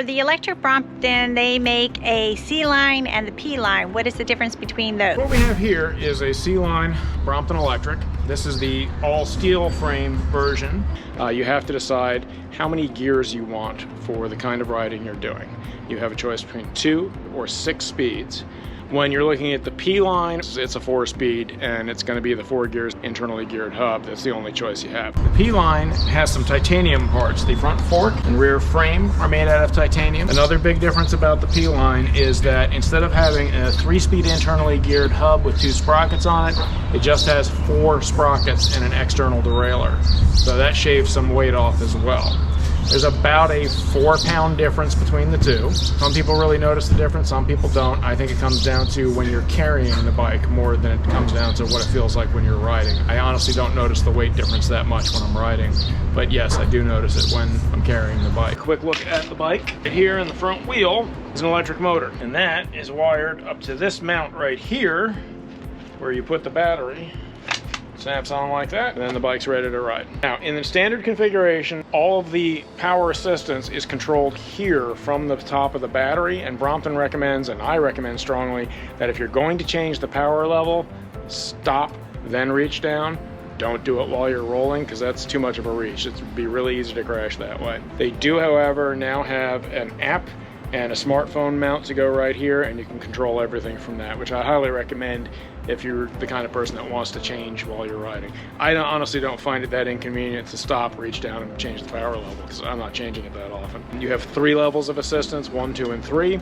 for the Electric Brompton, they make a C-Line and the P-Line. What is the difference between those? What we have here is a C-Line Brompton Electric. This is the all steel frame version. You have to decide how many gears you want for the kind of riding you're doing. You have a choice between 2 or 6 speeds. When you're looking at the P-Line, it's a 4-speed, and it's going to be the 4 gears internally geared hub. That's the only choice you have. The P-Line has some titanium parts. The front fork and rear frame are made out of titanium. Another big difference about the P-Line is that instead of having a 3-speed internally geared hub with 2 sprockets on it, it just has 4 sprockets and an external derailleur. So that shaves some weight off as well. There's about a 4-pound difference between the two. Some people really notice the difference, some people don't. I think it comes down to when you're carrying the bike more than it comes down to what it feels like when you're riding. I honestly don't notice the weight difference that much when I'm riding, but yes, I do notice it when I'm carrying the bike. Quick look at the bike. Here in the front wheel is an electric motor, and that is wired up to this mount right here, where you put the battery. Snaps on like that, and then the bike's ready to ride. Now, in the standard configuration, all of the power assistance is controlled here from the top of the battery, and Brompton recommends, and I recommend strongly, that if you're going to change the power level, stop, then reach down. Don't do it while you're rolling, because that's too much of a reach. It would be really easy to crash that way. They do, however, now have an app and a smartphone mount to go right here, and you can control everything from that, which I highly recommend if you're the kind of person that wants to change while you're riding. I honestly don't find it that inconvenient to stop, reach down, and change the power level, because I'm not changing it that often. You have 3 levels of assistance, 1, 2, and 3.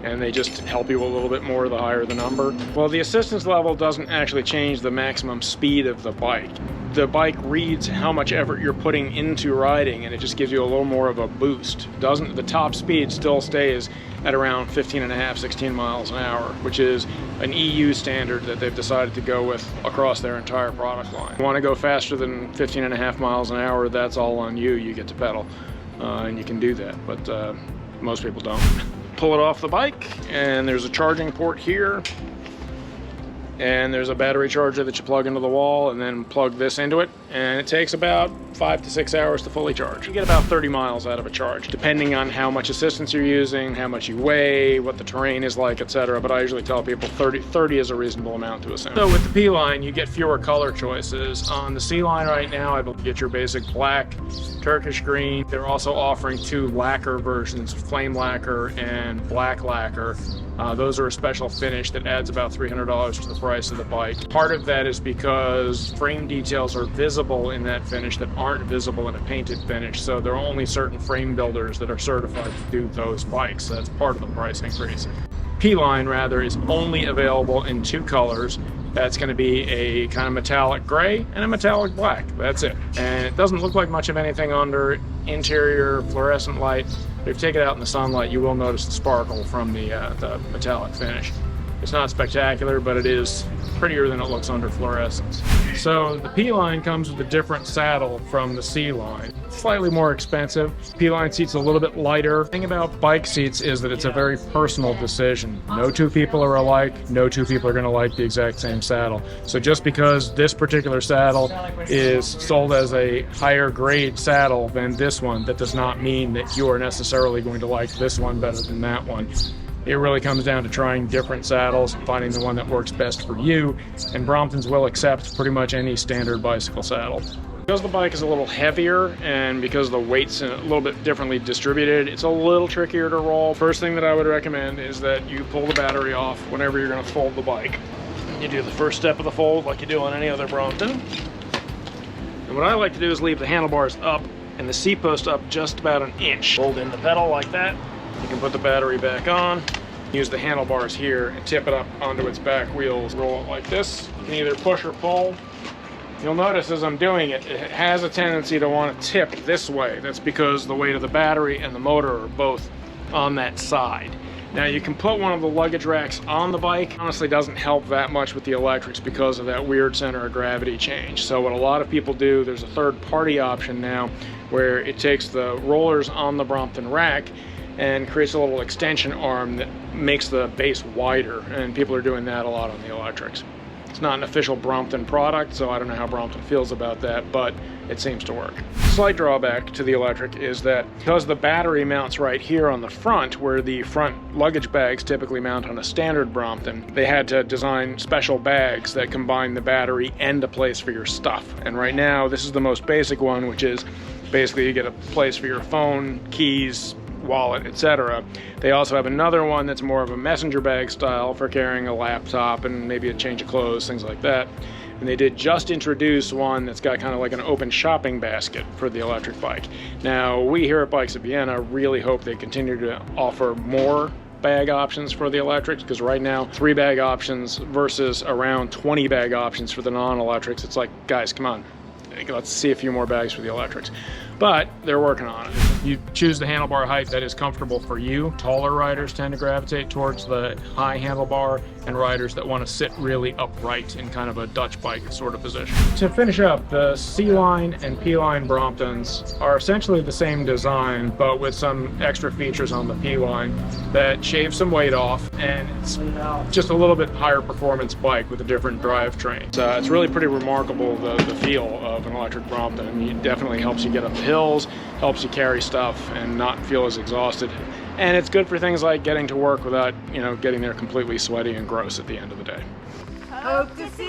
And they just help you a little bit more the higher the number. Well, the assistance level doesn't actually change the maximum speed of the bike. The bike reads how much effort you're putting into riding, and it just gives you a little more of a boost. The top speed still stays at around 15.5, 16 miles an hour, which is an EU standard that they've decided to go with across their entire product line. If you want to go faster than 15.5 miles an hour, that's all on you. You get to pedal, and you can do that, but most people don't. Pull it off the bike, and there's a charging port here, and there's a battery charger that you plug into the wall and then plug this into it, and it takes about 5 to 6 hours to fully charge. You get about 30 miles out of a charge, depending on how much assistance you're using, how much you weigh, what the terrain is like, etc. But I usually tell people 30 is a reasonable amount to assume. So with the P-Line, you get fewer color choices. On the C-Line right now, I will get your basic black, Turkish green. They're also offering 2 lacquer versions, flame lacquer and black lacquer. Those are a special finish that adds about $300 to the price of the bike. Part of that is because frame details are visible in that finish that aren't visible in a painted finish, so there are only certain frame builders that are certified to do those bikes. So that's part of the price increase. P-Line, rather, is only available in 2 colors. That's going to be a kind of metallic gray and a metallic black. That's it. And it doesn't look like much of anything under interior fluorescent light. But if you take it out in the sunlight, you will notice the sparkle from the metallic finish. It's not spectacular, but it is prettier than it looks under fluorescence. So the P-Line comes with a different saddle from the C-Line. Slightly more expensive. P-Line seat's a little bit lighter. The thing about bike seats is that it's a very personal decision. No 2 people are alike. No 2 people are going to like the exact same saddle. So just because this particular saddle is sold as a higher grade saddle than this one, that does not mean that you are necessarily going to like this one better than that one. It really comes down to trying different saddles and finding the one that works best for you, and Bromptons will accept pretty much any standard bicycle saddle. Because the bike is a little heavier and because the weight's a little bit differently distributed, it's a little trickier to roll. First thing that I would recommend is that you pull the battery off whenever you're going to fold the bike. You do the first step of the fold like you do on any other Brompton. And what I like to do is leave the handlebars up and the Seatpost up just about an inch. Fold in the pedal like that. You can put the battery back on, use the handlebars here and tip it up onto its back wheels. Roll it like this. You can either push or pull. You'll notice as I'm doing it, it has a tendency to want to tip this way. That's because the weight of the battery and the motor are both on that side. Now you can put one of the luggage racks on the bike. Honestly, doesn't help that much with the electrics because of that weird center of gravity change. So what a lot of people do, there's a third-party option now where it takes the rollers on the Brompton rack and creates a little extension arm that makes the base wider, and people are doing that a lot on the electrics. It's not an official Brompton product, so I don't know how Brompton feels about that, but it seems to work. Slight drawback to the electric is that because the battery mounts right here on the front, where the front luggage bags typically mount on a standard Brompton, they had to design special bags that combine the battery and a place for your stuff. And right now, this is the most basic one, which is basically you get a place for your phone, keys, wallet, etc. They also have another one that's more of a messenger bag style for carrying a laptop and maybe a change of clothes, things like that. And they did just introduce one that's got kind of like an open shopping basket for the electric bike. Now, we here at Bikes of Vienna really hope they continue to offer more bag options for the electrics, because right now 3 bag options versus around 20 bag options for the non-electrics. It's like, guys, come on, let's see a few more bags for the electrics. But they're working on it. You choose the handlebar height that is comfortable for you. Taller riders tend to gravitate towards the high handlebar, and riders that want to sit really upright in kind of a Dutch bike sort of position. To finish up, the C-Line and P-Line Bromptons are essentially the same design, but with some extra features on the P-Line that shave some weight off, and it's just a little bit higher performance bike with a different drivetrain. So it's really pretty remarkable, the feel of an electric Brompton. It definitely helps you get up hills, helps you carry stuff and not feel as exhausted. And it's good for things like getting to work without, getting there completely sweaty and gross at the end of the day. Hope to see